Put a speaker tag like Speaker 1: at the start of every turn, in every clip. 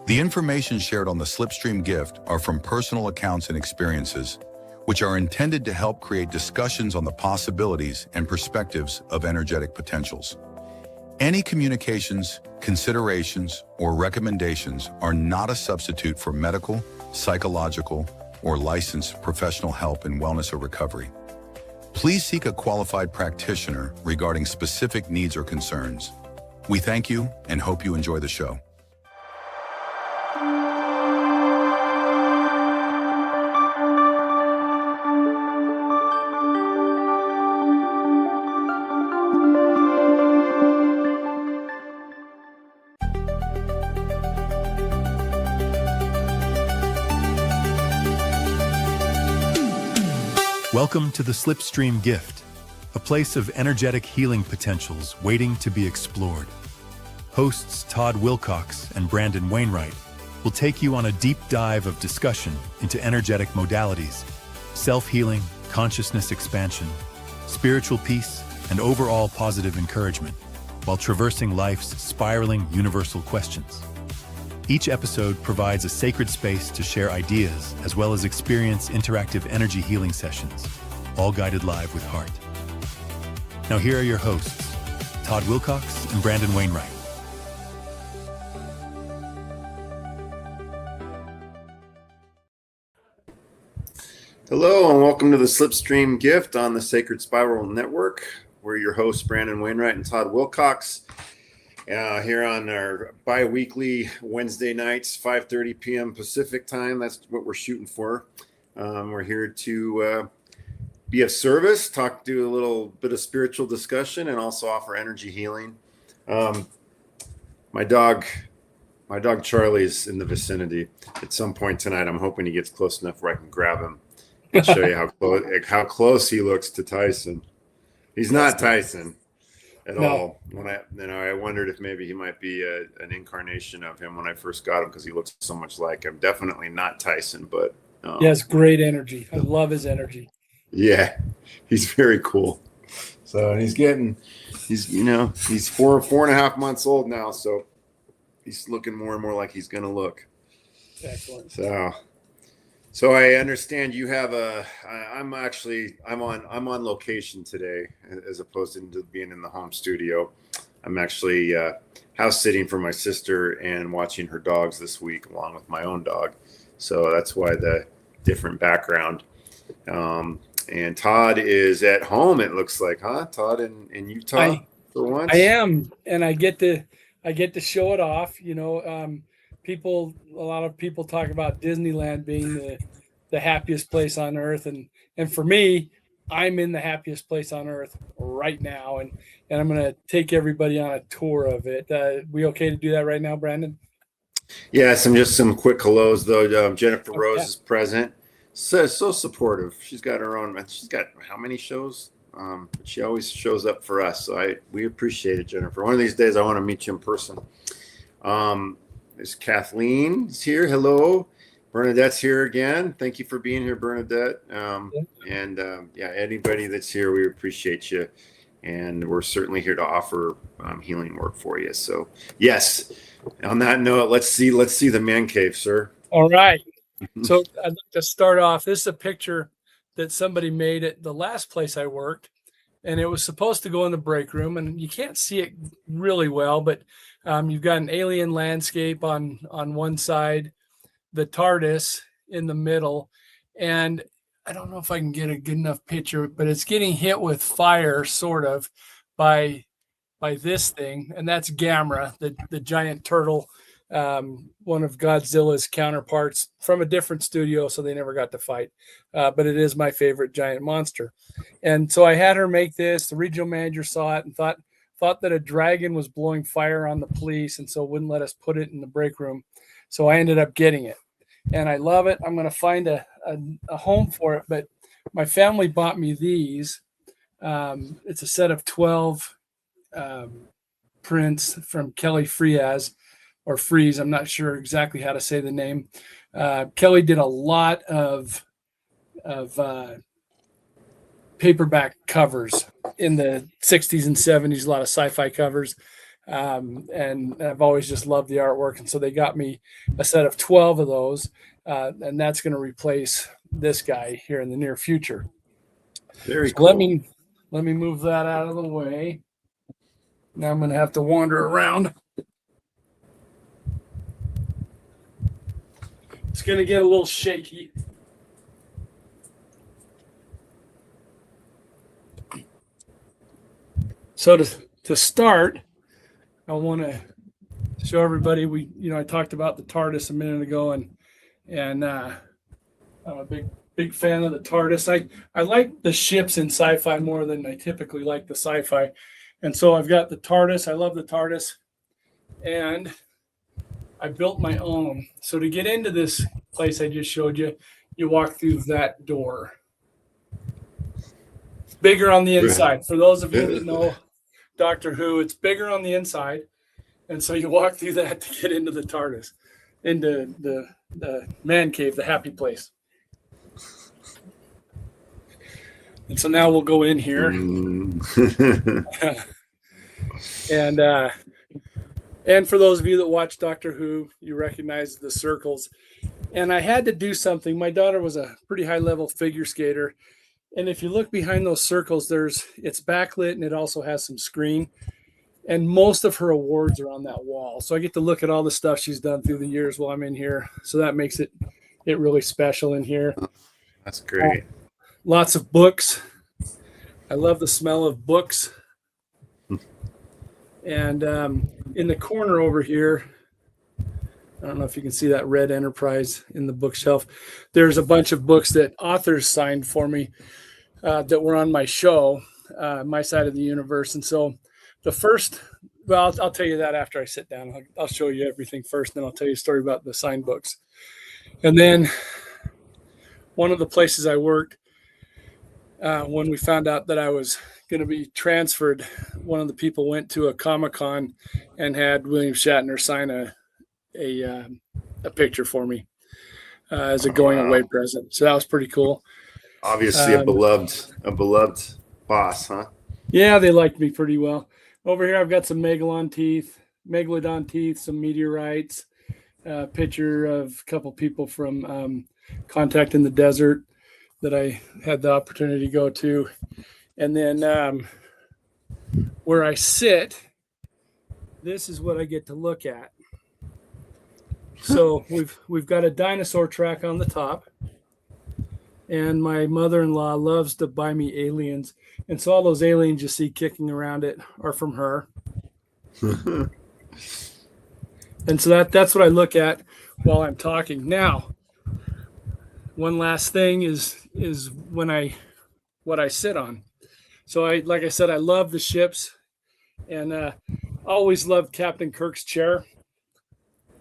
Speaker 1: The information shared on the Slipstream gift are from personal accounts and experiences, which are intended to help create discussions on the possibilities and perspectives of energetic potentials. Any communications, considerations, or recommendations are not a substitute for medical, psychological, or licensed professional help in wellness or recovery. Please seek a qualified practitioner regarding specific needs or concerns. We thank you and hope you enjoy the show.
Speaker 2: Welcome to the Slipstream Gift, a place of energetic healing potentials waiting to be explored. Hosts Todd Wilcox and Brandon Wainwright will take you on a deep dive of discussion into energetic modalities, self-healing, consciousness expansion, spiritual peace, and overall positive encouragement, while traversing life's spiraling universal questions. Each episode provides a sacred space to share ideas as well as experience interactive energy healing sessions, all guided live with heart. Now here are your hosts, Todd Wilcox and Brandon Wainwright.
Speaker 3: Hello and welcome to the Slipstream Gift on the Sacred Spiral Network. We're your hosts, Brandon Wainwright and Todd Wilcox. Here on our bi-weekly Wednesday nights, 5:30 p.m. Pacific time. That's what we're shooting for. We're here to be of service, do a little bit of spiritual discussion, and also offer energy healing. My dog Charlie's in the vicinity. At some point tonight, I'm hoping he gets close enough where I can grab him and show you how close he looks to Tyson. He's not Tyson at all. When I wondered if maybe he might be an incarnation of him when I first got him, because he looks so much like him. Definitely not Tyson, but
Speaker 4: he has great energy. I love his energy.
Speaker 3: Yeah, he's very cool. So he's 4.5 months old now, so he's looking more and more like he's gonna look.
Speaker 4: Excellent.
Speaker 3: So I understand you have I'm on location today as opposed to being in the home studio. I'm actually house sitting for my sister and watching her dogs this week along with my own dog. So that's why the different background. And Todd is at home, it looks like, huh? Todd in Utah for once?
Speaker 4: I am, and I get to show it off. A lot of people talk about Disneyland being the happiest place on earth. And for me, I'm in the happiest place on earth right now. And I'm going to take everybody on a tour of it. We okay to do that right now, Brandon?
Speaker 3: Yeah, some quick hellos though. Jennifer Rose is present. So supportive. She's got how many shows? But she always shows up for us. So we appreciate it, Jennifer. One of these days I want to meet you in person. There's Kathleen is here. Hello. Bernadette's here again. Thank you for being here, Bernadette. Anybody that's here, we appreciate you. And we're certainly here to offer healing work for you. So yes, on that note, let's see the man cave, sir.
Speaker 4: All right. So I'd like to start off. This is a picture that somebody made at the last place I worked, and it was supposed to go in the break room, and you can't see it really well, but you've got an alien landscape on one side, the TARDIS in the middle, and I don't know if I can get a good enough picture, but it's getting hit with fire sort of by this thing, and that's Gamera, the giant turtle, one of Godzilla's counterparts from a different studio, so they never got to fight, but it is my favorite giant monster. And so I had her make this. The regional manager saw it and thought that a dragon was blowing fire on the police, and so wouldn't let us put it in the break room. So I ended up getting it, and I love it. I'm going to find a home for it, but my family bought me these. It's a set of 12 prints from Kelly Freas, or Freeze. I'm not sure exactly how to say the name. Kelly did a lot of paperback covers in the 60s and 70s, a lot of sci-fi covers. And I've always just loved the artwork. And so they got me a set of 12 of those, and that's going to replace this guy here in the near future.
Speaker 3: Very
Speaker 4: So
Speaker 3: cool.
Speaker 4: let me move that out of the way. Now I'm going to have to wander around. It's going to get a little shaky. So to start, I want to show everybody I talked about the TARDIS a minute ago, and I'm a big fan of the TARDIS. I like the ships in sci-fi more than I typically like the sci-fi. And so I've got the TARDIS. I love the TARDIS. And I built my own. So to get into this place I just showed you, you walk through that door. It's bigger on the inside. For those of you that know Doctor Who, it's bigger on the inside. And so you walk through that to get into the TARDIS, into the man cave, the happy place. And so now we'll go in here. And for those of you that watch Doctor Who, you recognize the circles. And I had to do something. My daughter was a pretty high level figure skater. And if you look behind those circles, it's backlit and it also has some screen. And most of her awards are on that wall. So I get to look at all the stuff she's done through the years while I'm in here. So that makes it really special in here.
Speaker 3: That's great.
Speaker 4: Lots of books. I love the smell of books. And in the corner over here, I don't know if you can see that red Enterprise in the bookshelf. There's a bunch of books that authors signed for me that were on my show, My Side of the Universe. And so the first, well, I'll tell you that after I sit down. I'll show you everything first, then I'll tell you a story about the signed books. And then one of the places I worked, when we found out that I was going to be transferred, one of the people went to a Comic-Con and had William Shatner sign a picture for me as a going away present. So that was pretty cool.
Speaker 3: Obviously a beloved boss, huh?
Speaker 4: Yeah, they liked me pretty well. Over here I've got some megalodon teeth, some meteorites, a picture of a couple people from Contact in the Desert that I had the opportunity to go to. And then where I sit, this is what I get to look at. So we've got a dinosaur track on the top, and my mother-in-law loves to buy me aliens, and so all those aliens you see kicking around it are from her. And so that's what I look at while I'm talking. Now, one last thing is what I sit on. So like I said, I love the ships, and always loved Captain Kirk's chair.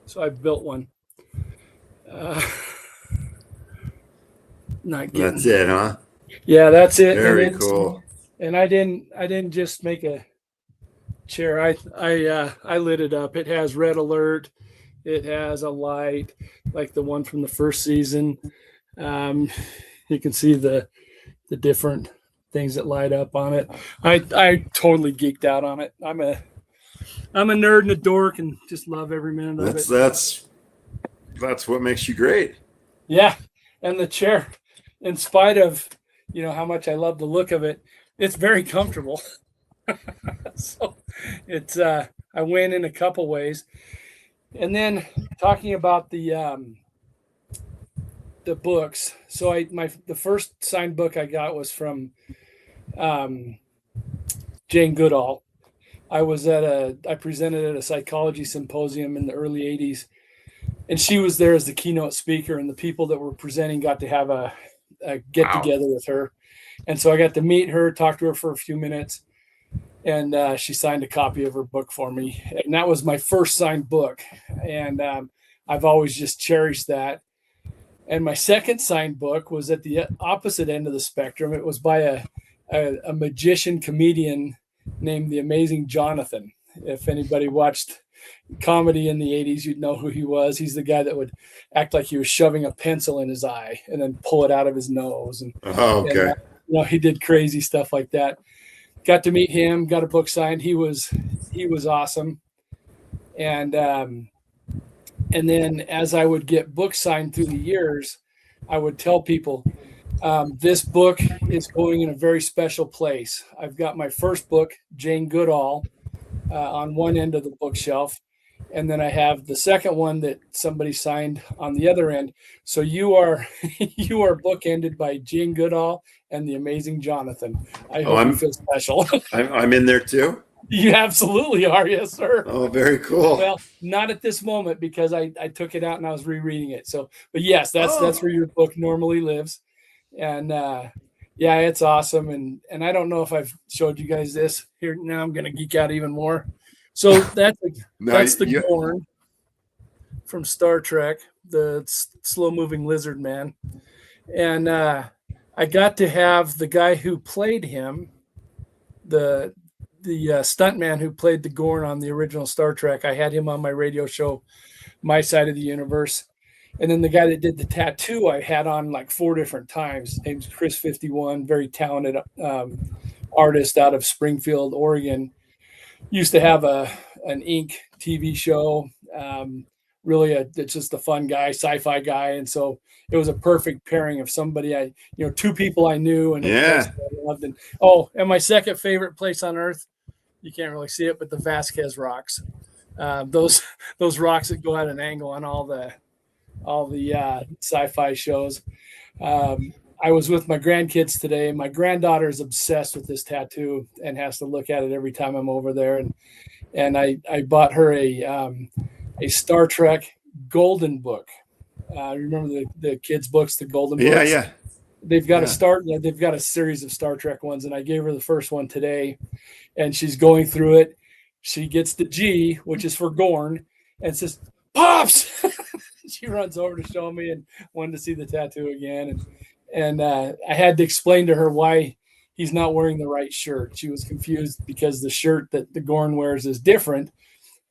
Speaker 4: So I built one.
Speaker 3: That's it, huh?
Speaker 4: Yeah, that's it.
Speaker 3: Very cool.
Speaker 4: And I didn't just make a chair. I lit it up. It has red alert. It has a light like the one from the first season. You can see the different things that light up on it. I totally geeked out on it. I'm a nerd and a dork and just love every minute of it.
Speaker 3: That's what makes you great.
Speaker 4: Yeah. And the chair, in spite of, how much I love the look of it, it's very comfortable. So it's, I win in a couple ways. And then talking about the books. So the first signed book I got was from Jane Goodall. I presented at a psychology symposium in the early 80s, and she was there as the keynote speaker, and the people that were presenting got to have a get together with her. And so I got to meet her, talk to her for a few minutes, and she signed a copy of her book for me. And that was my first signed book. And I've always just cherished that. And my second signed book was at the opposite end of the spectrum. It was by a magician comedian named The Amazing Jonathan. If anybody watched comedy in the 80s, you'd know who he was. He's the guy that would act like he was shoving a pencil in his eye and then pull it out of his nose. And he did crazy stuff like that. got to meet him, got a book signed. He was awesome. And then as I would get books signed through the years, I would tell people, this book is going in a very special place. I've got my first book, Jane Goodall, on one end of the bookshelf. And then I have the second one that somebody signed on the other end. So you are bookended by Jane Goodall and the amazing Jonathan. I hope you feel special.
Speaker 3: I'm in there too.
Speaker 4: You absolutely are, yes, sir.
Speaker 3: Oh, very cool.
Speaker 4: Well, not at this moment because I took it out and I was rereading it. So, but yes, that's where your book normally lives, and yeah, it's awesome. And I don't know if I've showed you guys this here. Now I'm going to geek out even more. So that's the Gorn from Star Trek, the slow-moving lizard man, and I got to have the guy who played him, the stuntman who played the Gorn on the original Star Trek. I had him on my radio show, My Side of the Universe. And then the guy that did the tattoo I had on like 4 different times. His name's Chris 51, very talented artist out of Springfield, Oregon. Used to have an ink TV show. It's just a fun guy, sci-fi guy. And so it was a perfect pairing of somebody 2 people I knew and I loved. And my second favorite place on earth, you can't really see it, but the Vasquez rocks. Those rocks that go at an angle on all the sci-fi shows. I was with my grandkids today. My granddaughter is obsessed with this tattoo and has to look at it every time I'm over there. And I bought her a Star Trek Golden book. Remember the kids' books, the Golden books?
Speaker 3: Yeah.
Speaker 4: They've got they've got a series of Star Trek ones, and I gave her the first one today, and she's going through it. She gets the G, which is for Gorn, and says, "Pops!" She runs over to show me and wanted to see the tattoo again. And I had to explain to her why he's not wearing the right shirt. She was confused because the shirt that the Gorn wears is different.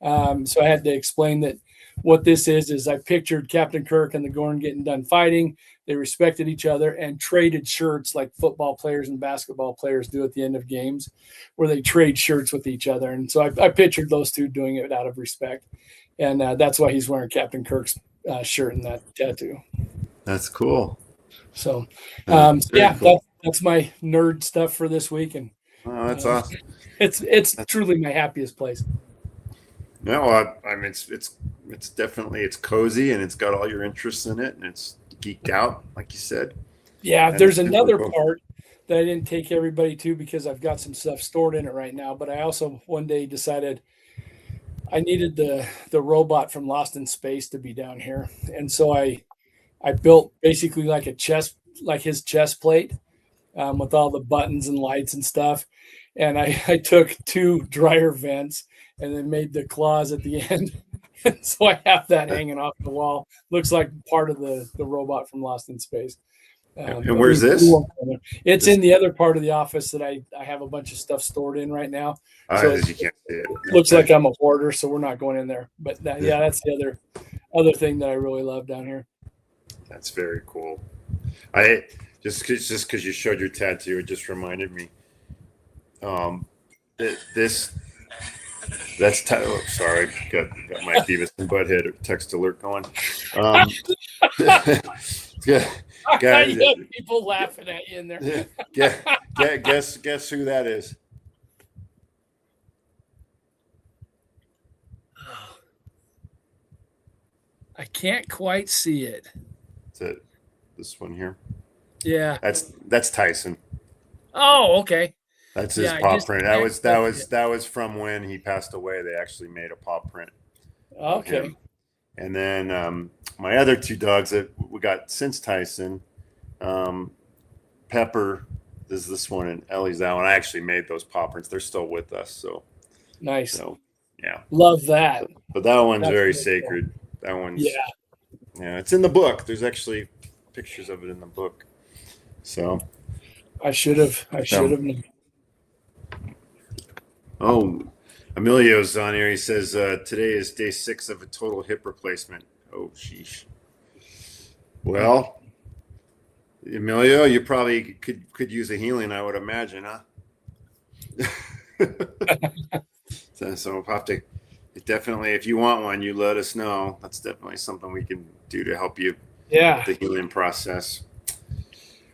Speaker 4: So I had to explain that what this is I pictured Captain Kirk and the Gorn getting done fighting. They respected each other and traded shirts like football players and basketball players do at the end of games, where they trade shirts with each other. And so I pictured those two doing it out of respect. And that's why he's wearing Captain Kirk's shirt in that tattoo.
Speaker 3: That's cool.
Speaker 4: So,
Speaker 3: yeah, cool.
Speaker 4: That's my nerd stuff for this week. And
Speaker 3: that's awesome.
Speaker 4: It's truly my happiest place.
Speaker 3: No, I mean, it's definitely, it's cozy and it's got all your interests in it and it's geeked out, like you said.
Speaker 4: Yeah, there's another part that I didn't take everybody to because I've got some stuff stored in it right now. But I also one day decided I needed the robot from Lost in Space to be down here. And so I built basically like his chest plate with all the buttons and lights and stuff. And I took 2 dryer vents and then made the claws at the end. So I have that hanging off the wall. Looks like part of the robot from Lost in Space.
Speaker 3: And where's this?
Speaker 4: It's in the other part of the office that I have a bunch of stuff stored in right now. So
Speaker 3: you can't see it.
Speaker 4: Looks like I'm a hoarder, so we're not going in there. But that's the other thing that I really love down here. That's
Speaker 3: very cool. I just because you showed your tattoo, it just reminded me. Sorry, got my Beavis and Butthead text alert going. Guys,
Speaker 4: you have people laughing at you in there.
Speaker 3: Guess who that is?
Speaker 4: I can't quite see it.
Speaker 3: Is it this one here?
Speaker 4: Yeah.
Speaker 3: That's Tyson.
Speaker 4: Oh, okay.
Speaker 3: That's his paw print. That was from when he passed away. They actually made a paw print.
Speaker 4: Okay.
Speaker 3: And then my other 2 dogs that we got since Tyson, Pepper is this one and Ellie's that one. I actually made those paw prints. They're still with us. So
Speaker 4: nice.
Speaker 3: So yeah.
Speaker 4: Love that.
Speaker 3: But that one's very sacred. Cool. That one's yeah, it's in the book. There's actually pictures of it in the book. So
Speaker 4: I should have known.
Speaker 3: Oh, Emilio's on here. He says today is day 6 of a total hip replacement. Oh, sheesh. Well, Emilio, you probably could use a healing, I would imagine, huh? So we'll have to definitely, if you want one, you let us know. That's definitely something we can do to help you
Speaker 4: Yeah.
Speaker 3: with the healing process.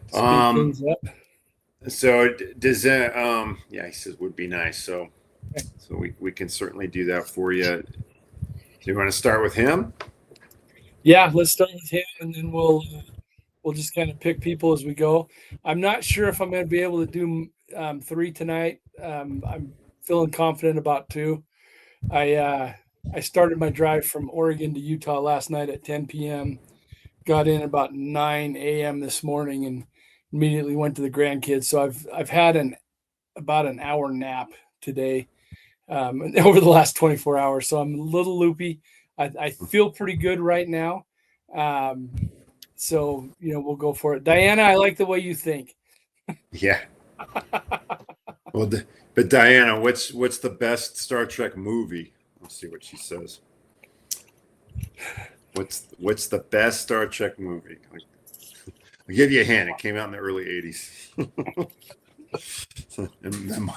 Speaker 4: Speed things up.
Speaker 3: So does that, yeah, he says would be nice. So we can certainly do that for you. Do you want to start with him?
Speaker 4: Yeah, let's start with him, and then we'll just kind of pick people as we go. I'm not sure if I'm going to be able to do 3 tonight. I'm feeling confident about 2. I started my drive from Oregon to Utah last night at 10 p.m. Got in about 9 a.m. this morning and immediately went to the grandkids. So I've had about an hour nap today over the last 24 hours. So I'm a little loopy. I feel pretty good right now. So, we'll go for it. Diana, I like the way you think.
Speaker 3: Yeah. Well, but Diana, what's the best Star Trek movie? Let's see what she says. What's the best Star Trek movie? I'll give you a hint. It came out in the early 80s. In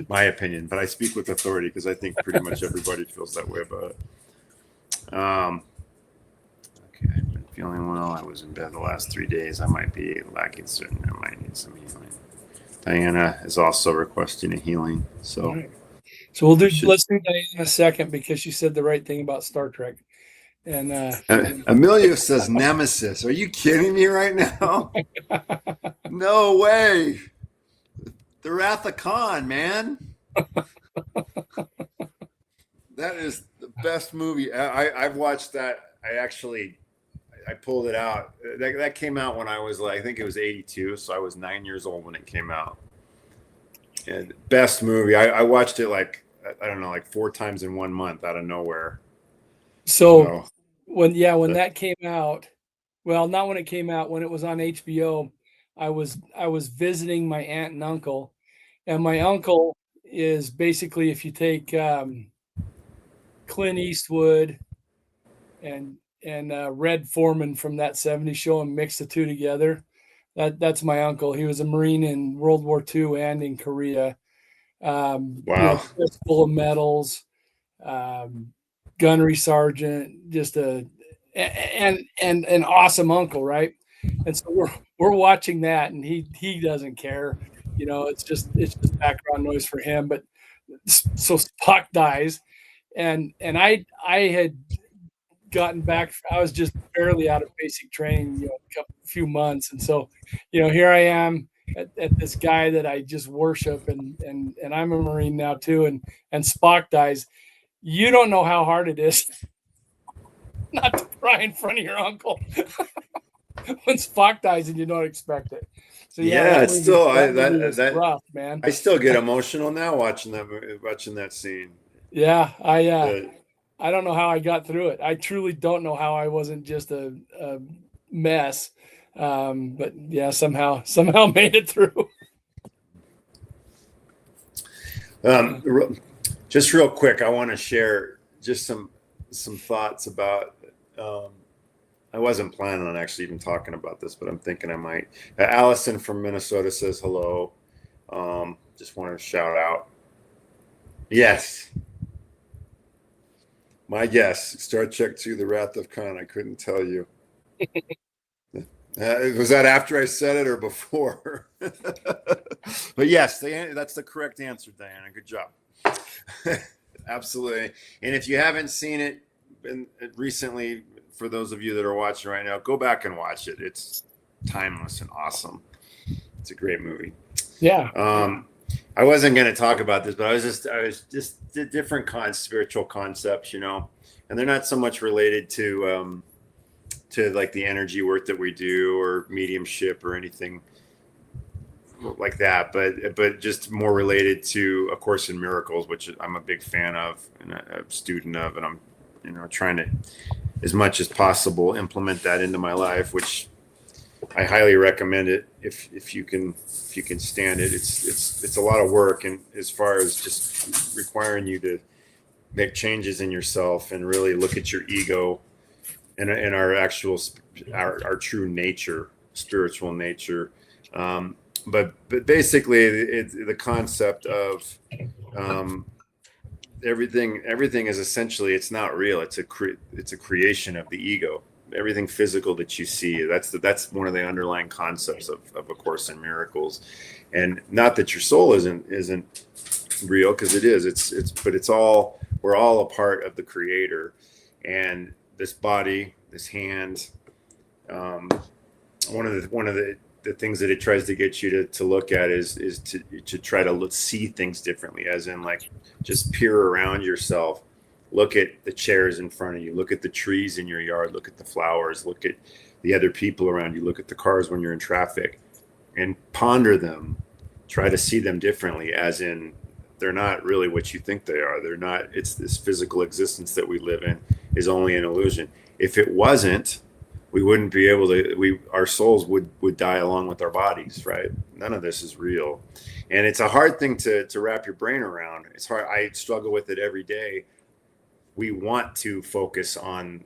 Speaker 3: my opinion, but I speak with authority because I think pretty much everybody feels that way about it. Okay, I've been feeling well. I was in bed the last 3 days. I might be lacking certain. I might need some healing. Diana is also requesting a healing. So,
Speaker 4: right. So let's do Diana second because she said the right thing about Star Trek. And
Speaker 3: Emilio says Nemesis. Are you kidding me right now? No way. The Wrath of Khan, man. That is the best movie. I've watched that. I pulled it out. That came out when I was I think it was 82. So I was 9 years old when it came out. And best movie. I watched it I don't know, 4 times in 1 month out of nowhere.
Speaker 4: So when that came out, well, not when it came out, when it was on HBO, I was visiting my aunt and uncle, and my uncle is basically, if you take Clint Eastwood and Red Foreman from that 70s show and mix the two together, that's my uncle. He was a Marine in World War II and in Korea.
Speaker 3: Wow.
Speaker 4: Full of medals, gunnery sergeant, just an awesome uncle, right? And so we're watching that, and he doesn't care, it's just background noise for him. But so Spock dies, and I had gotten back. I was just barely out of basic training, a few months, and so here I am at this guy that I just worship, and I'm a Marine now too, and Spock dies. You don't know how hard it is not to cry in front of your uncle when Spock dies and you don't expect it. So
Speaker 3: yeah, it's still
Speaker 4: that rough, man.
Speaker 3: I still get emotional now watching that scene.
Speaker 4: Yeah, I don't know how I got through it. I truly don't know how I wasn't just a mess. But yeah, somehow made it through.
Speaker 3: Just real quick, I want to share just some thoughts about. I wasn't planning on actually even talking about this, but I'm thinking I might. Allison from Minnesota says hello. Just want to shout out. Yes. My guess, Star Trek 2, The Wrath of Khan. I couldn't tell you. Was that after I said it or before? But yes, that's the correct answer, Diana. Good job. Absolutely. And if you haven't seen it recently, for those of you that are watching right now, go back and watch it. It's timeless and awesome. It's a great movie.
Speaker 4: Yeah.
Speaker 3: I wasn't going to talk about this, but I was just different spiritual concepts, and they're not so much related to the energy work that we do or mediumship or anything like that, but just more related to A Course in Miracles, which I'm a big fan of and a student of, and I'm trying to, as much as possible, implement that into my life, which I highly recommend it if you can stand it. It's a lot of work, and as far as just requiring you to make changes in yourself and really look at your ego and our actual our true nature, spiritual nature. but basically, the concept of everything is essentially, it's not real. It's a creation of the ego. Everything physical that you see, that's one of the underlying concepts of A Course in Miracles. And not that your soul isn't real, because it is. But we're all a part of the Creator. And this body, this hand, one of the things that it tries to get you to look at is to try to see things differently, as in, like, just peer around yourself. Look at the chairs in front of you. Look at the trees in your yard. Look at the flowers. Look at the other people around you. Look at the cars when you're in traffic, and ponder them. Try to see them differently, as in, they're not really what you think they are. They're not. It's this physical existence that we live in is only an illusion. If it wasn't, we wouldn't be able to, our souls would die along with our bodies, right? None of this is real. And it's a hard thing to wrap your brain around. It's hard. I struggle with it every day. We want to focus on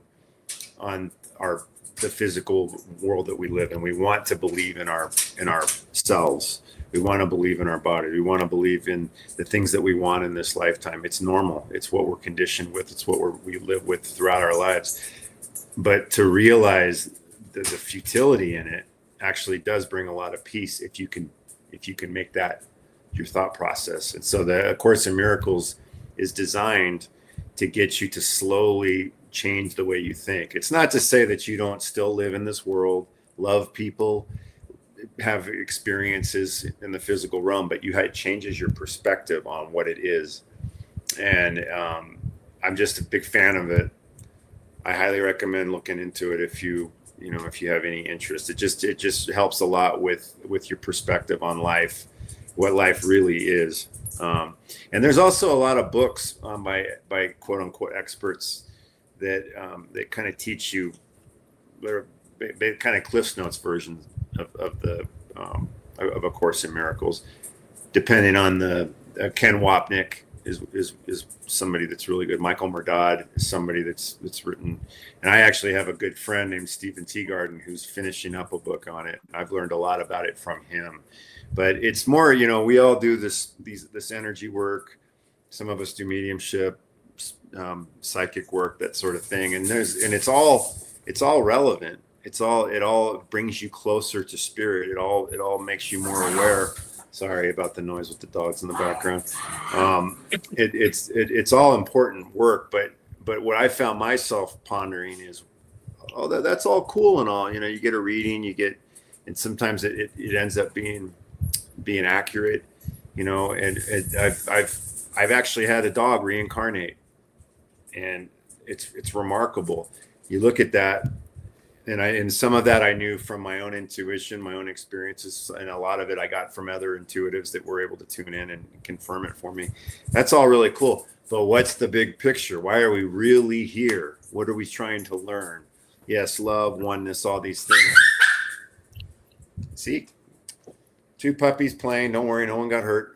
Speaker 3: the physical world that we live in. We want to believe in ourselves. We want to believe in our body. We want to believe in the things that we want in this lifetime. It's normal. It's what we're conditioned with. It's what we live with throughout our lives. But to realize the futility in it actually does bring a lot of peace if you can make that your thought process. And so the Course in Miracles is designed to get you to slowly change the way you think. It's not to say that you don't still live in this world, love people, have experiences in the physical realm, but it changes your perspective on what it is. And I'm just a big fan of it. I highly recommend looking into it if you have any interest. It just helps a lot with your perspective on life, what life really is. And there's also a lot of books by quote unquote experts that kind of teach you, they're kind of Cliff's Notes versions of A Course in Miracles, depending on the Ken Wapnick is somebody that's really good. Michael Murdad is somebody that's written, and I actually have a good friend named Stephen Teagarden who's finishing up a book on it. I've learned a lot about it from him. But it's more, we all do this energy work. Some of us do mediumship, psychic work, that sort of thing. And it's all relevant. It all brings you closer to spirit. It all makes you more aware. Sorry about the noise with the dogs in the background. It's all important work. But what I found myself pondering is, that's all cool and all. You get a reading, and sometimes it ends up being accurate, and I've actually had a dog reincarnate, and it's remarkable. You look at that, and some of that I knew from my own intuition, my own experiences, and a lot of it I got from other intuitives that were able to tune in and confirm it for me. That's all really cool. But what's the big picture? Why are we really here? What are we trying to learn? Yes, love, oneness, all these things. See? 2 puppies playing. Don't worry, no one got hurt.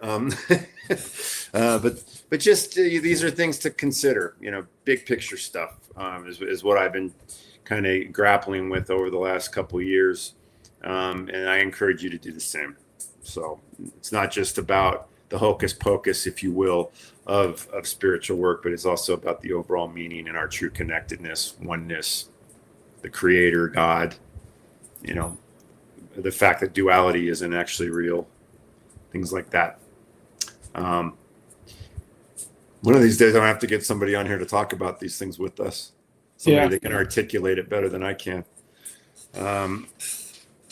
Speaker 3: But just these are things to consider. Big picture stuff is what I've been kind of grappling with over the last couple of years, and I encourage you to do the same. So it's not just about the hocus pocus, if you will, of spiritual work, but it's also about the overall meaning and our true connectedness, oneness, the Creator, God. The fact that duality isn't actually real, things like that. One of these days, I'm gonna have to get somebody on here to talk about these things with us. Somebody that can articulate it better than I can.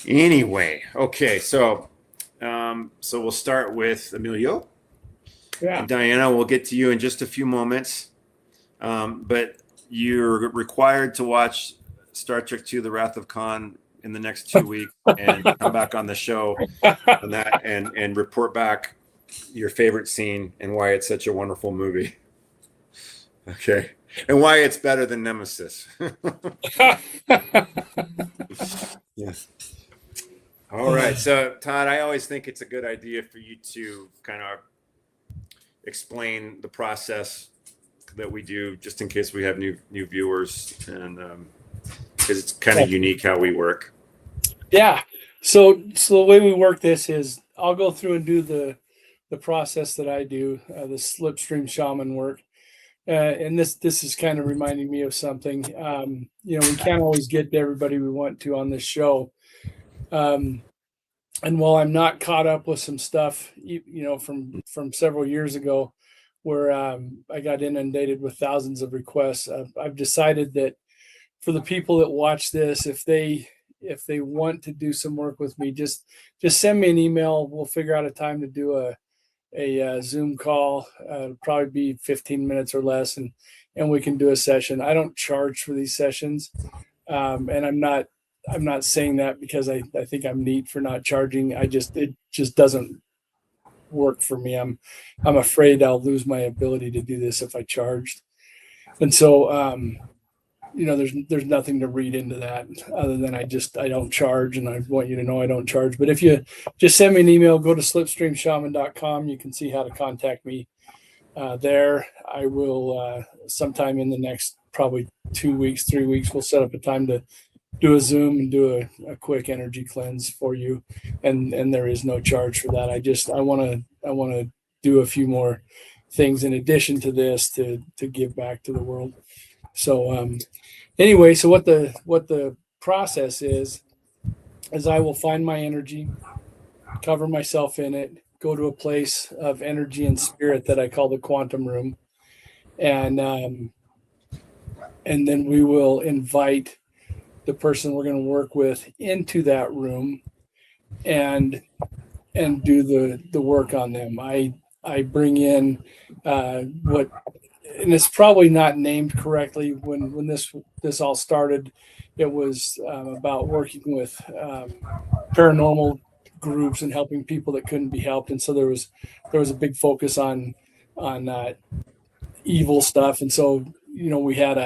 Speaker 3: Anyway, okay, so we'll start with Emilio. Yeah. And Diana, we'll get to you in just a few moments. But you're required to watch Star Trek II: The Wrath of Khan in the next 2 weeks and come back on the show on that and report back your favorite scene and why it's such a wonderful movie. Okay. And why it's better than Nemesis. Yeah. All right. So Todd, I always think it's a good idea for you to kind of explain the process that we do, just in case we have new viewers, and because it's kind of unique how we work.
Speaker 4: Yeah. So the way we work this is I'll go through and do the process that I do, the Slipstream Shaman work. And this is kind of reminding me of something. We can't always get to everybody we want to on this show. And while I'm not caught up with some stuff, from several years ago, where I got inundated with thousands of requests, I've decided that for the people that watch this, if they want to do some work with me, just send me an email. We'll figure out a time to do a Zoom call. It'll probably be 15 minutes or less, and we can do a session. I don't charge for these sessions, and I'm not saying that because I think I'm neat for not charging. It just doesn't work for me. I'm afraid I'll lose my ability to do this if I charged, and so there's nothing to read into that other than I don't charge, and I want you to know I don't charge. But if you just send me an email, go to slipstreamshaman.com. You can see how to contact me there. I will sometime in the next probably 2 weeks, 3 weeks, we'll set up a time to do a Zoom and do a quick energy cleanse for you. And there is no charge for that. I want to do a few more things in addition to this to give back to the world. So anyway, so what the process is I will find my energy, cover myself in it, go to a place of energy and spirit that I call the quantum room, and then we will invite the person we're going to work with into that room and do the work on them. I bring in what. And it's probably not named correctly. When this all started, it was about working with paranormal groups and helping people that couldn't be helped. And so there was a big focus on evil stuff. And so we had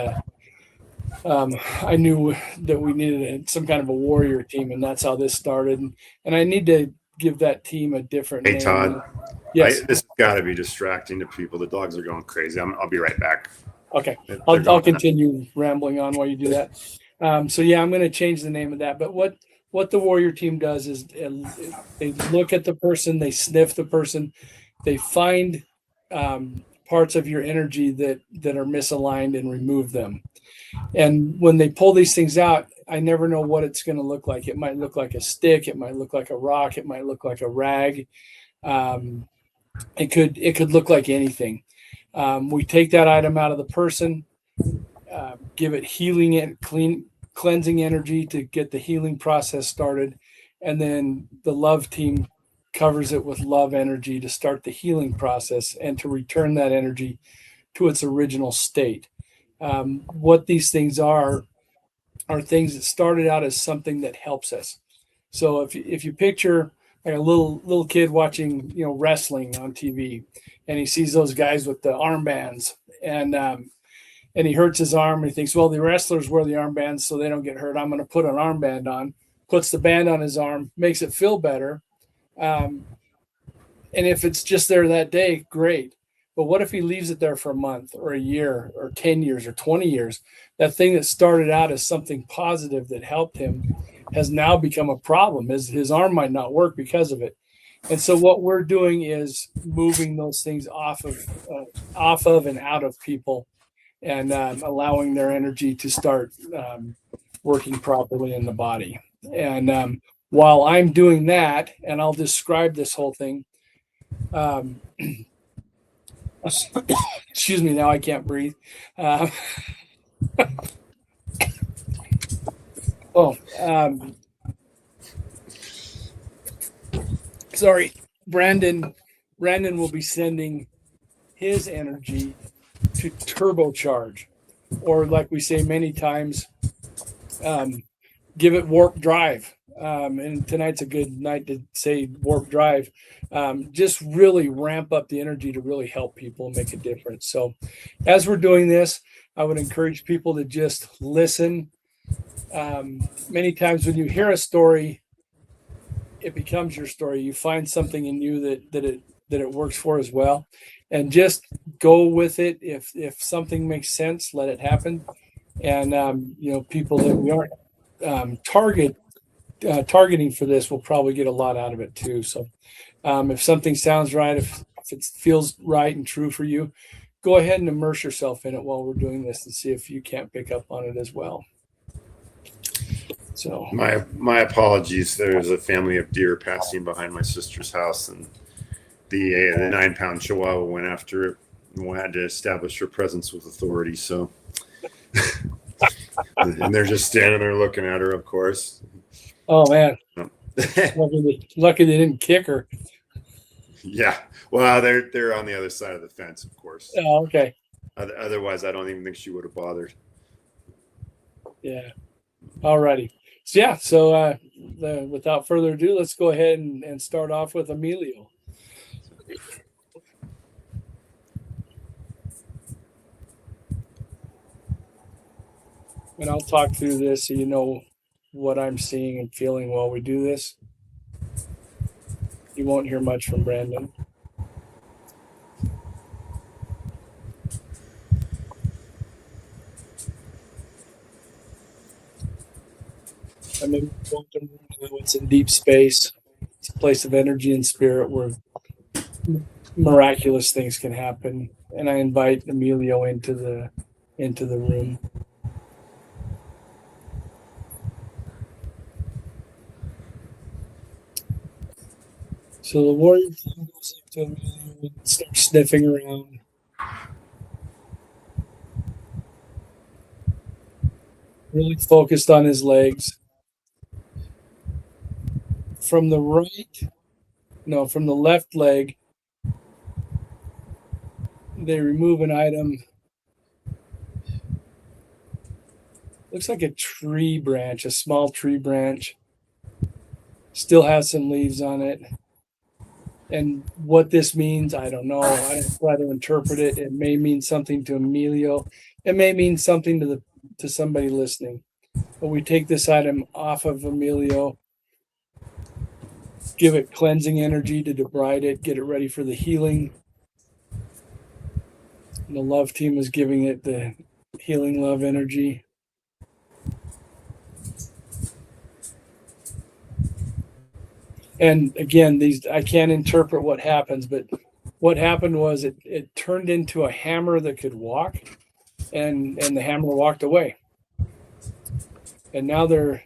Speaker 4: I knew that we needed some kind of a warrior team, and that's how this started. And I need to give that team a different name.
Speaker 3: Todd.
Speaker 4: Yes.
Speaker 3: This has got to be distracting to people. The dogs are going crazy. I'll be right back.
Speaker 4: Okay. I'll continue rambling on while you do that. I'm going to change the name of that. But what the warrior team does is they look at the person, they sniff the person, they find parts of your energy that are misaligned and remove them. And when they pull these things out, I never know what it's going to look like. It might look like a stick. It might look like a rock. It might look like a rag. It could look like anything. We take that item out of the person, give it healing and cleansing energy to get the healing process started, and then the love team covers it with love energy to start the healing process and to return that energy to its original state. What these things are things that started out as something that helps us. So if you picture like a little kid watching wrestling on TV, and he sees those guys with the armbands, and he hurts his arm, and he thinks, well, the wrestlers wear the armbands so they don't get hurt. I'm going to put an armband on. Puts the band on his arm, makes it feel better. And if it's just there that day, great. But what if he leaves it there for a month or a year or 10 years or 20 years? That thing that started out as something positive that helped him has now become a problem. His arm might not work because of it. And so what we're doing is moving those things off of and out of people, and allowing their energy to start working properly in the body. And while I'm doing that, and I'll describe this whole thing, excuse me, now I can't breathe. Sorry, Brandon will be sending his energy to turbocharge, or like we say many times, give it warp drive. And tonight's a good night to say warp drive. Just really ramp up the energy to really help people and make a difference. So as we're doing this, I would encourage people to just listen. Many times when you hear a story, it becomes your story. You find something in you that it works for as well, and just go with it. If something makes sense, let it happen. And people that we aren't targeting for this will probably get a lot out of it too. So if something sounds right, if it feels right and true for you, go ahead and immerse yourself in it while we're doing this and see if you can't pick up on it as well. So
Speaker 3: my apologies. There's a family of deer passing behind my sister's house, and the 9-pound Chihuahua went after it and had to establish her presence with authority. So, and they're just standing there looking at her, of course.
Speaker 4: Oh man, lucky they didn't kick her.
Speaker 3: Yeah, well, they're on the other side of the fence, of course.
Speaker 4: Oh, okay.
Speaker 3: Otherwise, I don't even think she would have bothered.
Speaker 4: Yeah. All righty. So yeah. So without further ado, let's go ahead and start off with Emilio. And I'll talk through this so you know what I'm seeing and feeling while we do this. You won't hear much from Brandon. I mean, it's in deep space. It's a place of energy and spirit where miraculous things can happen. And I invite Emilio into the room. So the warrior goes up to Emilio and starts sniffing around. Really focused on his legs. From the left leg, they remove an item. Looks like a tree branch, a small tree branch. Still has some leaves on it. And what this means, I don't know. I don't try to interpret it. It may mean something to Emilio. It may mean something to somebody listening. But we take this item off of Emilio, give it cleansing energy to debride it, get it ready for the healing. And the love team is giving it the healing love energy. And again, I can't interpret what happens, but what happened was it turned into a hammer that could walk, and the hammer walked away. And now they're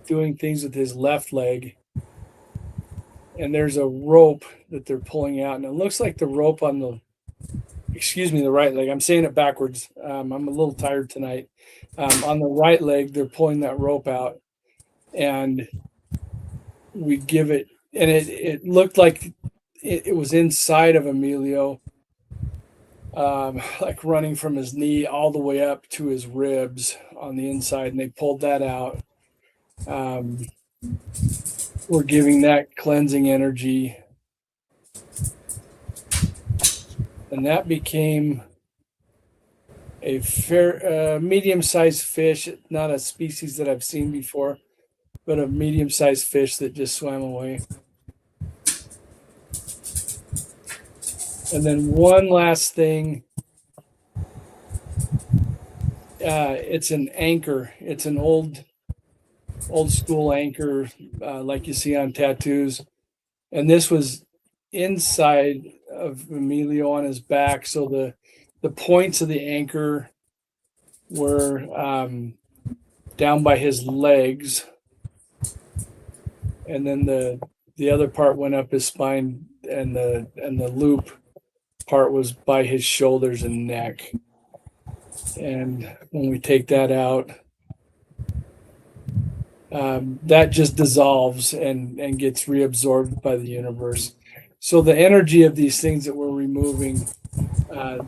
Speaker 4: doing things with his left leg, and there's a rope that they're pulling out, and it looks like the rope on the right leg. I'm saying it backwards. I'm a little tired tonight. On the right leg, they're pulling that rope out, and we give it, and it looked like it was inside of Emilio, like running from his knee all the way up to his ribs on the inside, and they pulled that out. We're giving that cleansing energy, and that became a medium-sized fish, not a species that I've seen before, but a medium-sized fish that just swam away. And then one last thing, it's an anchor. It's an old school anchor, like you see on tattoos. And this was inside of Emilio on his back. So the points of the anchor were down by his legs. And then the other part went up his spine, and the loop part was by his shoulders and neck. And when we take that out, that just dissolves and gets reabsorbed by the universe. So the energy of these things that we're removing,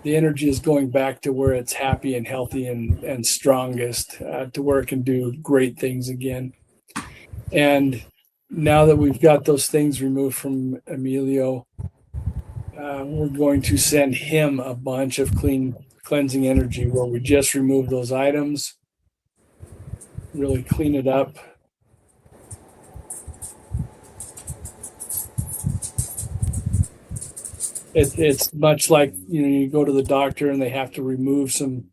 Speaker 4: the energy is going back to where it's happy and healthy and strongest, to where it can do great things again. And now that we've got those things removed from Emilio, we're going to send him a bunch of cleansing energy where we just remove those items, really clean it up. It's much like, you go to the doctor and they have to remove some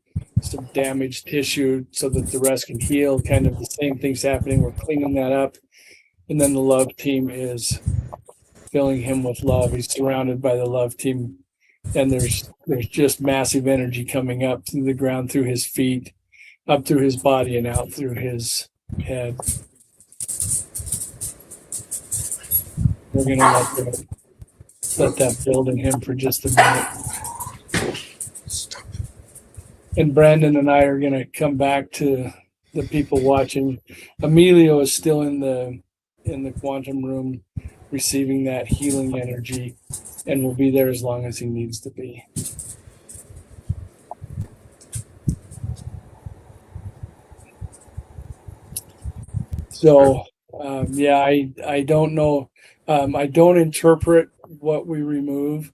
Speaker 4: damaged tissue so that the rest can heal. Kind of the same thing's happening. We're cleaning that up And then the love team is filling him with love. He's surrounded by the love team, and there's just massive energy coming up through the ground, through his feet, up through his body, and out through his head. We're gonna let that build in him for just a minute. And Brandon and I are gonna come back to the people watching. Emilio is still in the quantum room receiving that healing energy, and will be there as long as he needs to be. So I don't know. I don't interpret what we remove.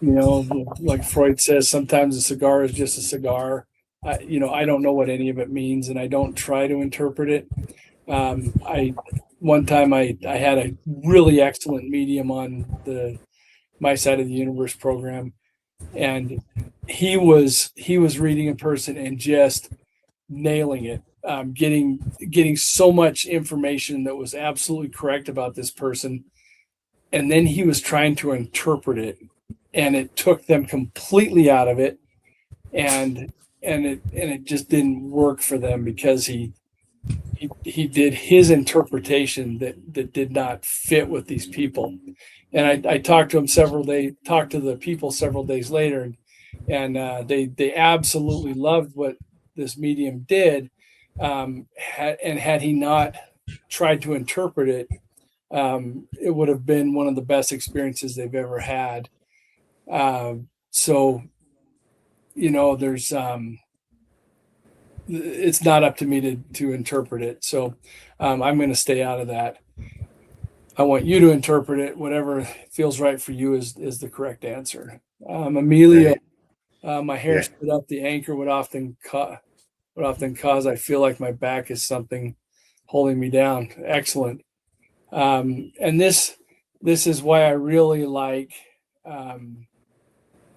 Speaker 4: Like Freud says, sometimes a cigar is just a cigar. I don't know what any of it means, and I don't try to interpret it. One time I had a really excellent medium on My Side of the Universe program, and he was reading a person and just nailing it, getting so much information that was absolutely correct about this person, and then he was trying to interpret it, and it took them completely out of it, and it just didn't work for them because he did his interpretation that did not fit with these people. And I talked to the people several days later, and they absolutely loved what this medium did. Had he not tried to interpret it, it would have been one of the best experiences they've ever had. There's it's not up to me to interpret it. So I'm going to stay out of that. I want you to interpret it. Whatever feels right for you is the correct answer. Amelia, my hair stood up. The anchor would often cause I feel like my back is something holding me down. Excellent. And this is why I really like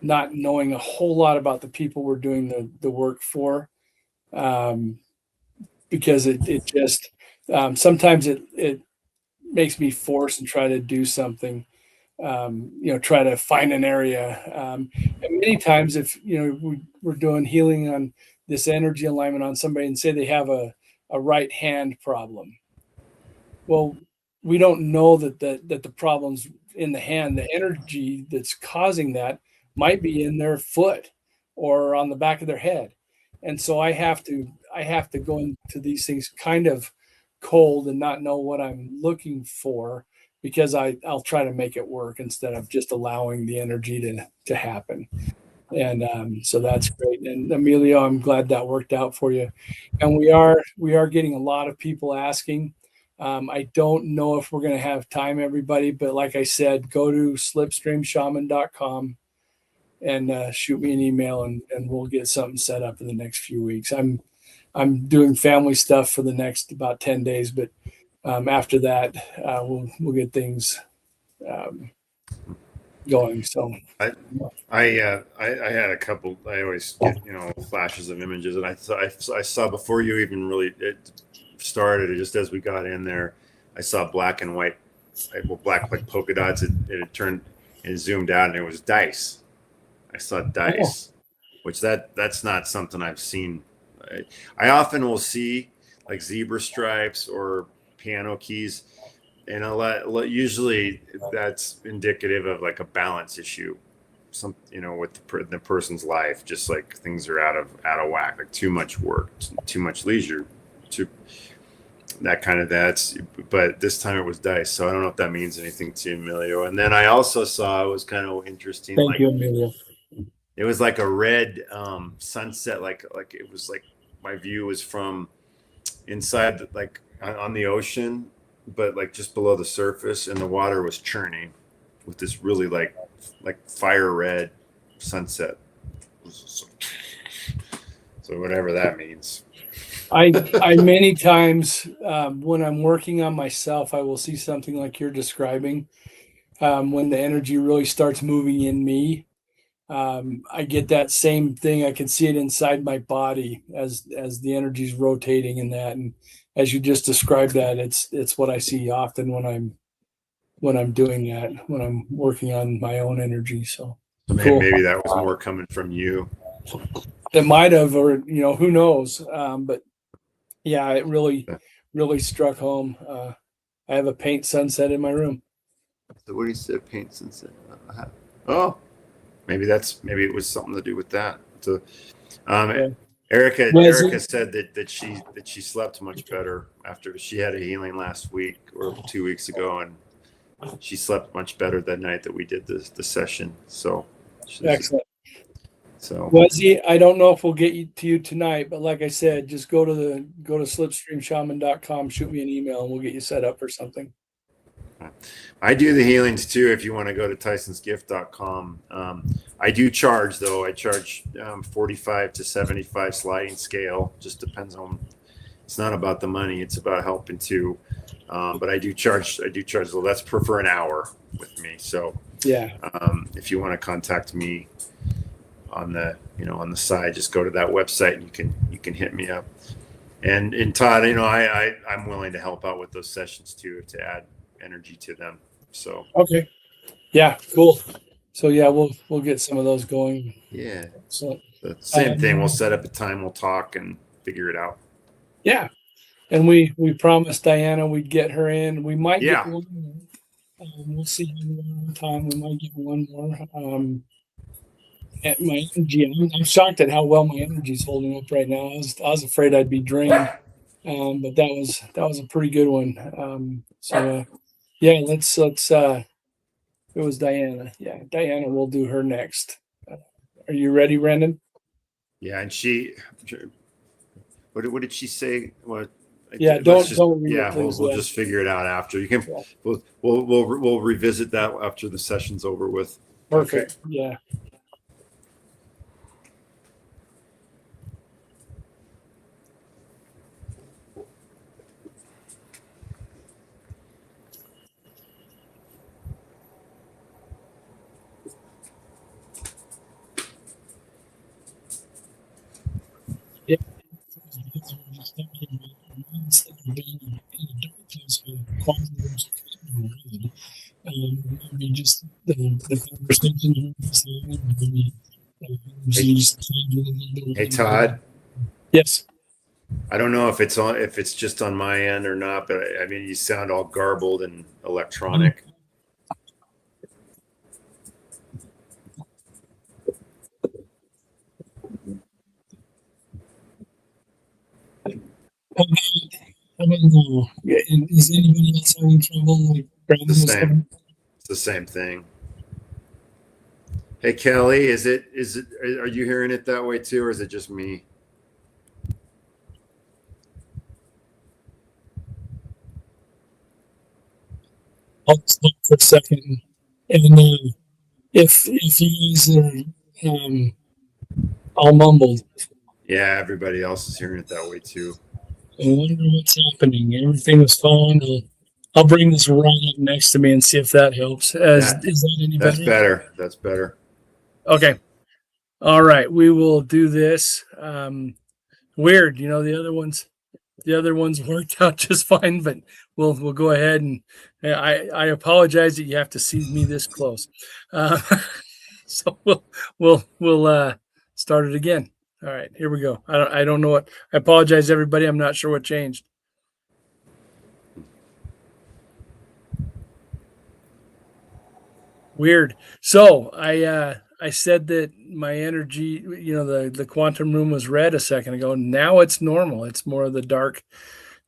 Speaker 4: not knowing a whole lot about the people we're doing the work for, because it just sometimes it makes me force and try to do something, try to find an area. And many times if we're doing healing on this energy alignment on somebody and say they have a right hand problem, well, we don't know that the problem's in the hand. The energy that's causing that might be in their foot or on the back of their head. And so I have to go into these things kind of cold and not know what I'm looking for, because I'll try to make it work instead of just allowing the energy to happen. And so that's great. And Emilio, I'm glad that worked out for you. And we are getting a lot of people asking. I don't know if we're going to have time, everybody, but like I said, go to slipstreamshaman.com and shoot me an email, and we'll get something set up in the next few weeks. I'm doing family stuff for the next about 10 days, but after that, we'll get things going. So
Speaker 3: I had a couple. I always get flashes of images, and I saw before you even really it started. Just as we got in there, I saw black and white, black like polka dots. It turned and zoomed out, and it was dice. I saw dice, which that's not something I've seen. I often will see like zebra stripes or piano keys, and usually that's indicative of like a balance issue, with the person's life, just like things are out of whack, like too much work, too much leisure, that kind of but this time it was dice, so I don't know if that means anything to you, Emilio. And then I also saw, it was kind of interesting.
Speaker 4: Thank you, Emilio.
Speaker 3: It was like a red sunset, like it was like my view was from inside, like on the ocean, but like just below the surface, and the water was churning with this really like fire red sunset. So whatever that means.
Speaker 4: I many times when I'm working on myself, I will see something like you're describing, when the energy really starts moving in me. I get that same thing. I can see it inside my body as the energy's rotating in that. And as you just described that, it's what I see often when I'm doing that, when I'm working on my own energy. So cool.
Speaker 3: Maybe that was more coming from you.
Speaker 4: It might have, or who knows? But yeah, it really struck home. I have a paint sunset in my room.
Speaker 3: So what do you say, paint sunset? Oh, maybe it was something to do with that. So,
Speaker 4: Yeah.
Speaker 3: Erica said that she slept much better after she had a healing last week or 2 weeks ago, and she slept much better that night that we did the session. So
Speaker 4: Excellent.
Speaker 3: So
Speaker 4: Wesley, I don't know if we'll get to you tonight, but like I said, just go to slipstreamshaman.com, shoot me an email, and we'll get you set up for something.
Speaker 3: I do the healings too. If you want to go to tysonsgift.com, I do charge though. I charge 45 to 75 sliding scale. Just depends on. It's not about the money. It's about helping too. But I do charge. Well, that's for an hour with me. So
Speaker 4: yeah.
Speaker 3: If you want to contact me on the on the side, just go to that website and you can hit me up. And Todd, I'm willing to help out with those sessions too, to add energy to them. So
Speaker 4: okay, yeah, cool. So yeah, we'll get some of those going.
Speaker 3: Yeah.
Speaker 4: So
Speaker 3: the same thing. We'll set up a time. We'll talk and figure it out.
Speaker 4: Yeah, and we promised Diana we'd get her in. We might get one more. We'll see how time. We might get one more. At my energy, I'm shocked at how well my energy's holding up right now. I was afraid I'd be drained, but that was a pretty good one. Yeah, let's. It was Diana. Yeah, Diana. We'll do her next. Are you ready, Brendan?
Speaker 3: Yeah, and she. What did she say? What?
Speaker 4: Yeah, don't. Yeah,
Speaker 3: we'll just figure it out after. You can. Yeah. We'll revisit that after the session's over with.
Speaker 4: Perfect. Okay. Yeah. Maybe just the conversation.
Speaker 3: Hey Todd.
Speaker 4: Yes.
Speaker 3: I don't know if it's just on my end or not, but I mean, you sound all garbled and electronic.
Speaker 4: Is anybody else having trouble? Like
Speaker 3: it's the same thing. Hey Kelly, is it? Are you hearing it that way too, or is it just me?
Speaker 4: I'll stop for a second, and if you guys are all mumbled.
Speaker 3: Yeah, everybody else is hearing it that way too.
Speaker 4: I wonder what's happening. Everything was fine. I'll bring this right up next to me and see if that helps. Is that any better?
Speaker 3: That's better.
Speaker 4: Okay. All right. We will do this. Weird. The other ones worked out just fine, but we'll go ahead and I apologize that you have to see me this close. So we'll start it again. All right, here we go. I don't know what. I apologize, everybody. I'm not sure what changed. Weird. So I said that my energy, the quantum room was red a second ago. Now it's normal. It's more of the dark,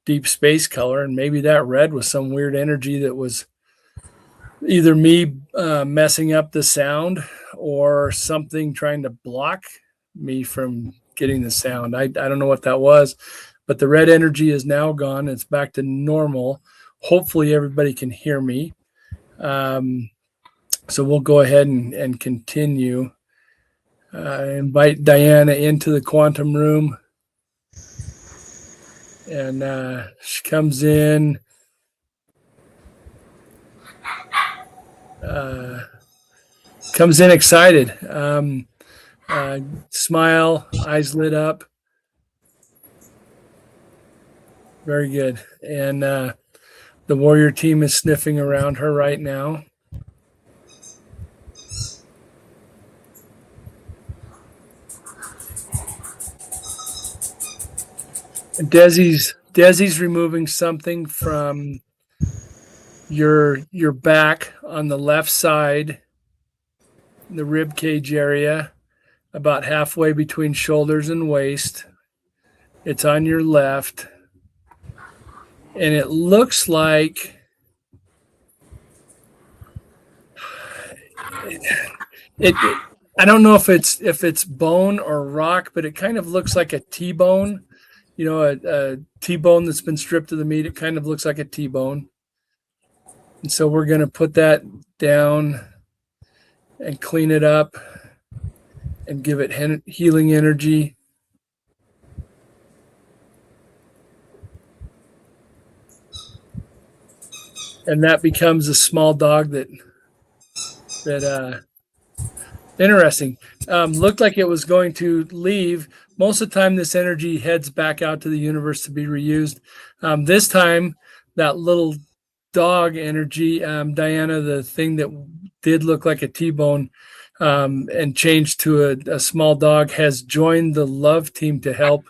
Speaker 4: deep space color, and maybe that red was some weird energy that was either me messing up the sound or something trying to block me from getting the sound. I don't know what that was, but the red energy is now gone. It's back to normal. Hopefully everybody can hear me. So we'll go ahead and continue. Invite Diana into the quantum room. And she comes in. comes in excited. Smile, eyes lit up. Very good. And the warrior team is sniffing around her right now. Desi's removing something from your back on the left side, the rib cage area, about halfway between shoulders and waist. It's on your left, and it looks like it. I don't know if it's bone or rock, but it kind of looks like a T-bone. You know, a T-bone that's been stripped of the meat. It kind of looks like a T-bone. And so we're going to put that down and clean it up and give it healing energy. And that becomes a small dog that interesting. Looked like it was going to leave. Most of the time, this energy heads back out to the universe to be reused. This time, that little dog energy, Diana, the thing that did look like a T-bone and changed to a small dog, has joined the love team to help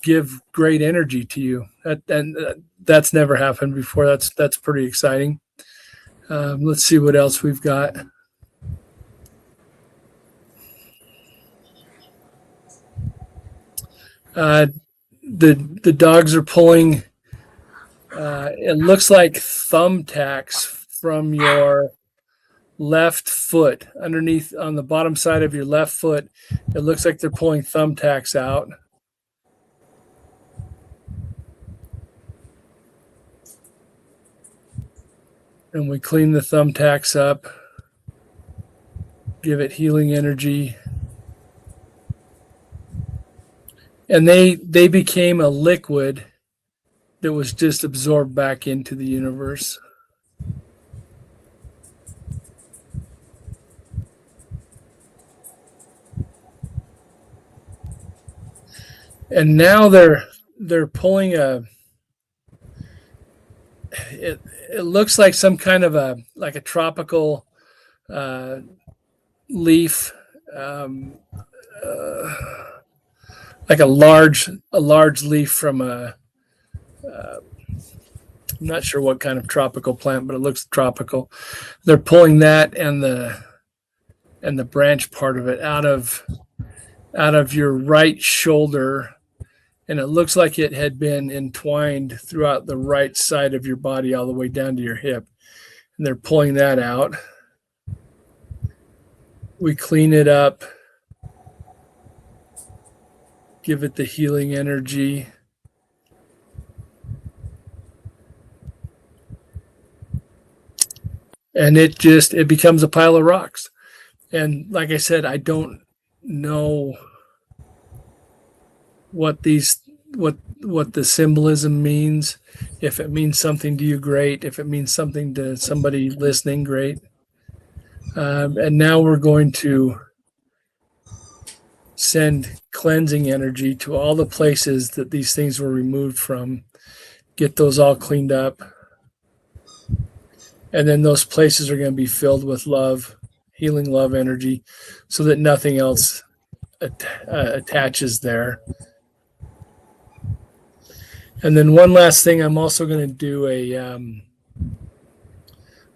Speaker 4: give great energy to you. That's never happened before. That's pretty exciting. Let's see what else we've got. The dogs are pulling. It looks like thumbtacks from your left foot underneath on the bottom side of your left foot. It looks like they're pulling thumbtacks out. And we clean the thumbtacks up, give it healing energy. And they became a liquid that was just absorbed back into the universe. And now they're pulling it looks like some kind of a tropical leaf, like a large leaf from I'm not sure what kind of tropical plant, but it looks tropical. They're pulling that and the branch part of it out of your right shoulder, and it looks like it had been entwined throughout the right side of your body all the way down to your hip. And they're pulling that out. We clean it up, give it the healing energy. And it becomes a pile of rocks. And like I said, I don't know what the symbolism means. If it means something to you, great. If it means something to somebody listening, great. And now we're going to send cleansing energy to all the places that these things were removed from, get those all cleaned up. And then those places are going to be filled with love, healing love energy, so that nothing else attaches there. And then one last thing, I'm also going to do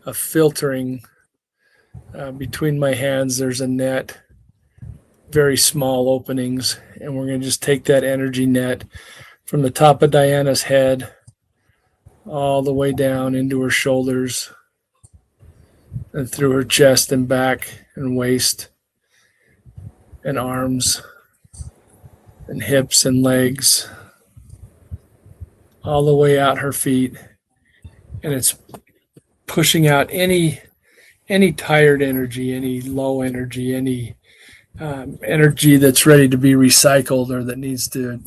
Speaker 4: a filtering between my hands. There's a net, very small openings, and we're going to just take that energy net from the top of Diana's head all the way down into her shoulders and through her chest and back and waist and arms and hips and legs, all the way out her feet. And it's pushing out any tired energy, any low energy, any energy that's ready to be recycled or that needs to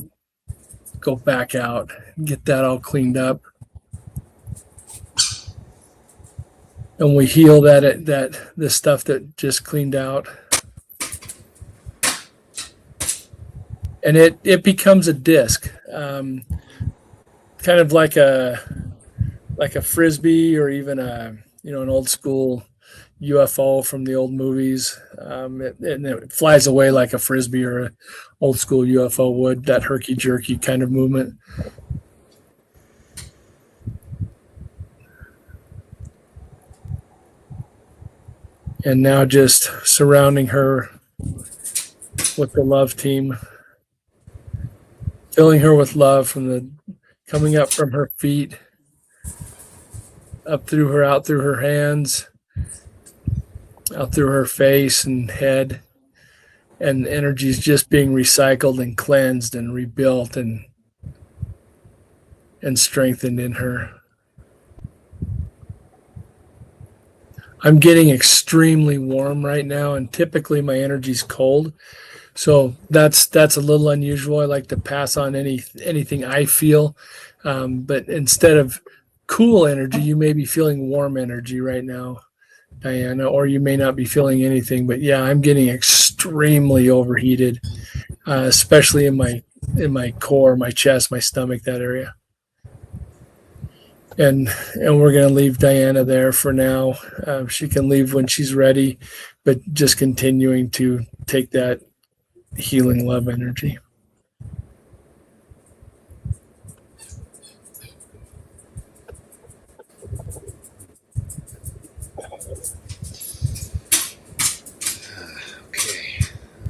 Speaker 4: go back out and get that all cleaned up. and we heal the stuff that just cleaned out, and it becomes a disc, kind of like a frisbee, or even an old school UFO from the old movies. It flies away like a frisbee or a old school UFO would, that herky jerky kind of movement. And now just surrounding her with the love team, filling her with love coming up from her feet, up through her, out through her hands, out through her face and head, and energy is just being recycled and cleansed and rebuilt and strengthened in her. I'm getting extremely warm right now, and typically my energy's cold, so that's a little unusual. I like to pass on anything I feel, but instead of cool energy, you may be feeling warm energy right now, Diana, or you may not be feeling anything. But yeah, I'm getting extremely overheated, especially in my core, my chest, my stomach, that area. And we're going to leave Diana there for now. She can leave when she's ready, but just continuing to take that healing love energy.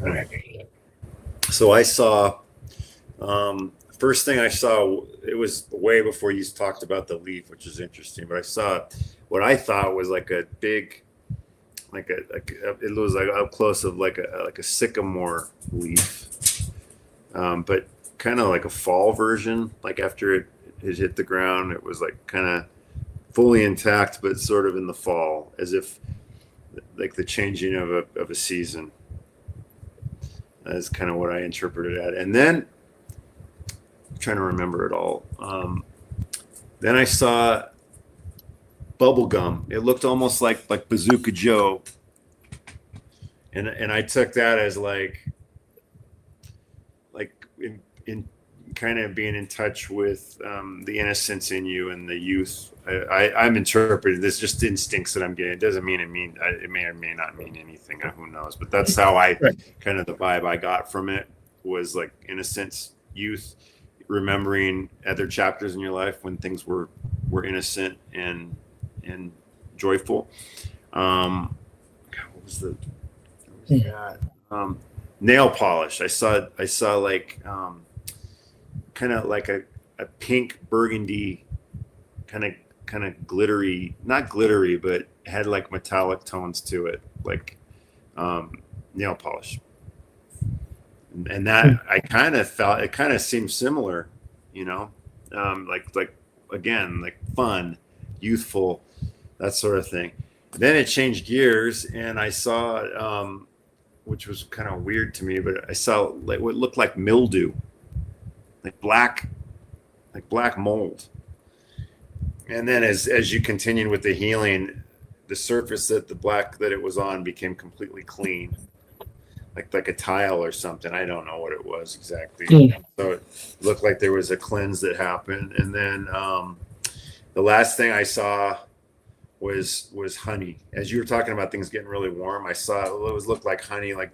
Speaker 3: All right. So I saw, first thing I saw, it was way before you talked about the leaf, which is interesting, but I saw what I thought was like a big, it was like up close of like a sycamore leaf, but kind of like a fall version. Like after it hit the ground, it was like kind of fully intact, but sort of in the fall, as if like the changing of a season. That's kind of what I interpreted it. And then I'm trying to remember it all. Then I saw bubble gum. It looked almost like Bazooka Joe, and I took that as like in kind of being in touch with the innocence in you and the youth. I'm interpreting this just instincts that I'm getting. It doesn't mean it may or may not mean anything. Who knows? But that's how I kind of the vibe I got from it was like innocence, youth, remembering other chapters in your life when things were innocent and joyful. What was that? Nail polish. I saw like kind of like a pink burgundy kind of glittery, not glittery, but had like metallic tones to it, like nail polish. And that I kind of felt it kind of seemed similar, like again, like fun, youthful, that sort of thing. Then it changed gears, and I saw, which was kind of weird to me, but I saw like what looked like mildew, like black mold. And then as you continued with the healing, the surface that it was on became completely clean, like a tile or something. I don't know what it was exactly. So it looked like there was a cleanse that happened. And then the last thing I saw was honey. As you were talking about things getting really warm, I saw it looked like honey, like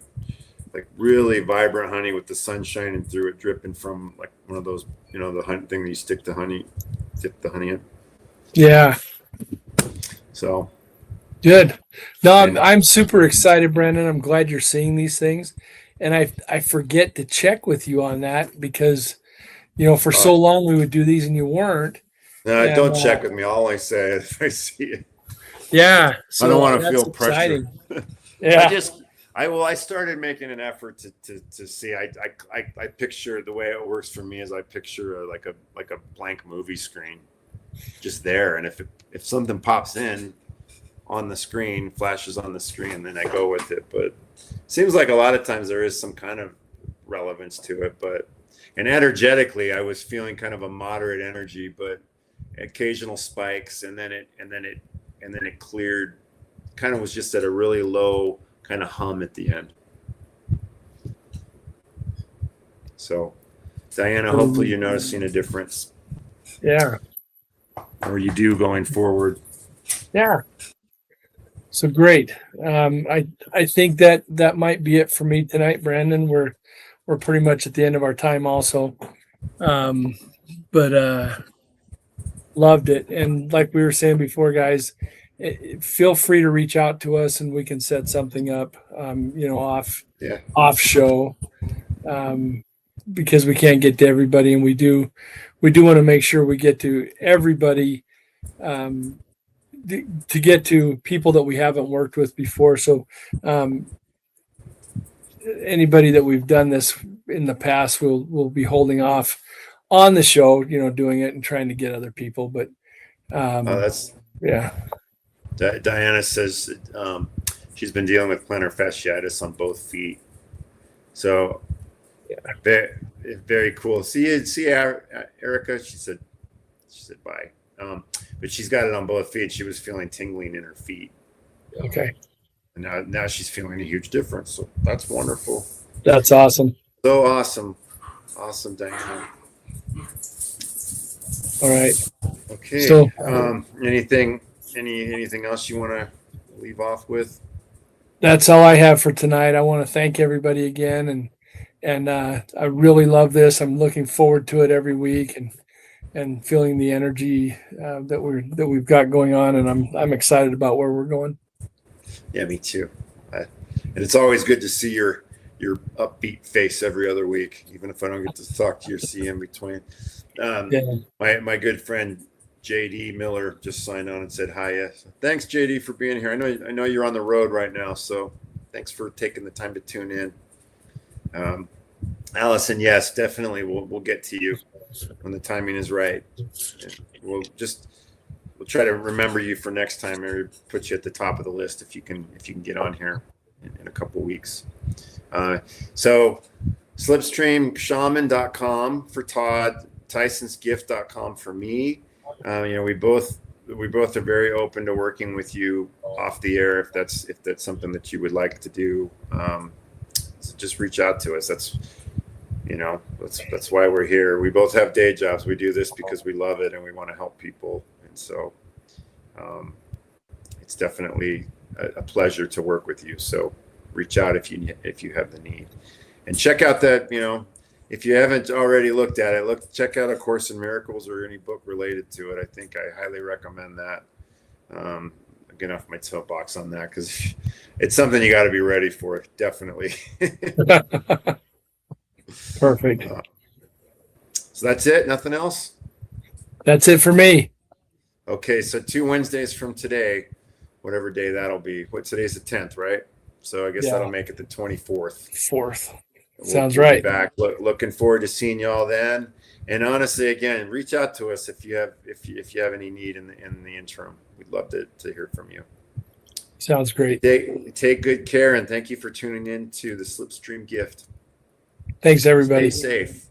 Speaker 3: really vibrant honey with the sun shining through it, dripping from like one of those, the hunt thing that you dip the honey in.
Speaker 4: Yeah.
Speaker 3: So
Speaker 4: good. No, I'm super excited, Brandon. I'm glad you're seeing these things, and I forget to check with you on that because, for so long we would do these and you weren't.
Speaker 3: No, don't check with me. All I say is if I see it.
Speaker 4: Yeah. So
Speaker 3: I don't want to feel pressure.
Speaker 4: Yeah.
Speaker 3: I started making an effort to see. I picture the way it works for me is I picture like a blank movie screen, just there, and if something pops in on the screen, flashes on the screen, then I go with it. But it seems like a lot of times there is some kind of relevance to it. And energetically, I was feeling kind of a moderate energy, but occasional spikes, and then it and then it cleared, kind of was just at a really low kind of hum at the end. So Diana, hopefully you're noticing a difference.
Speaker 4: Yeah.
Speaker 3: Or you do going forward.
Speaker 4: Yeah. So great. I think that might be it for me tonight, Brandon. We're pretty much at the end of our time also. But loved it. And like we were saying before, guys, feel free to reach out to us and we can set something up, off show, because we can't get to everybody, and we do want to make sure we get to everybody, to get to people that we haven't worked with before. So anybody that we've done this in the past, we'll be holding off on the show, doing it and trying to get other people. But yeah.
Speaker 3: Diana says she's been dealing with plantar fasciitis on both feet. So very, very cool. See Erica. She said bye. But she's got it on both feet. She was feeling tingling in her feet.
Speaker 4: Okay.
Speaker 3: And now she's feeling a huge difference. So that's wonderful.
Speaker 4: That's awesome.
Speaker 3: So awesome. Awesome, Diana.
Speaker 4: All right.
Speaker 3: Okay.
Speaker 4: So
Speaker 3: anything else you want to leave off with?
Speaker 4: That's all I have for tonight. I want to thank everybody again, and I really love this. I'm looking forward to it every week, and feeling the energy that we've got going on, and I'm excited about where we're going.
Speaker 3: Yeah, me too. And it's always good to see your upbeat face every other week, even if I don't get to talk to you or see you in between. My good friend JD Miller just signed on and said hi. Yes. Thanks, JD, for being here. I know you're on the road right now, so thanks for taking the time to tune in. Allison, yes, definitely we'll get to you when the timing is right. We'll try to remember you for next time, or put you at the top of the list if you can get on here in a couple weeks. So slipstreamshaman.com for Todd, tysonsgift.com for me. We both are very open to working with you off the air if that's something that you would like to do. So just reach out to us. That's why we're here. We both have day jobs. We do this because we love it and we want to help people. And so it's definitely a pleasure to work with you. So reach out if you have the need, and check out that, if you haven't already looked at it, check out A Course in Miracles or any book related to it. I think I highly recommend that. Get off my soapbox on that, because it's something you got to be ready for. Definitely.
Speaker 4: Perfect.
Speaker 3: So that's it. Nothing else.
Speaker 4: That's it for me.
Speaker 3: Okay. So 2 Wednesdays from today, whatever day that'll be. Today's the 10th, right? So I guess that'll make it the 24th.
Speaker 4: 4th.
Speaker 3: We'll
Speaker 4: Sounds right.
Speaker 3: Be back. Looking forward to seeing you all then. And honestly, again, reach out to us if you have any need in the interim. We'd love to hear from you.
Speaker 4: Sounds great.
Speaker 3: Take good care, and thank you for tuning in to the Slipstream Gift.
Speaker 4: Thanks, everybody.
Speaker 3: Stay safe.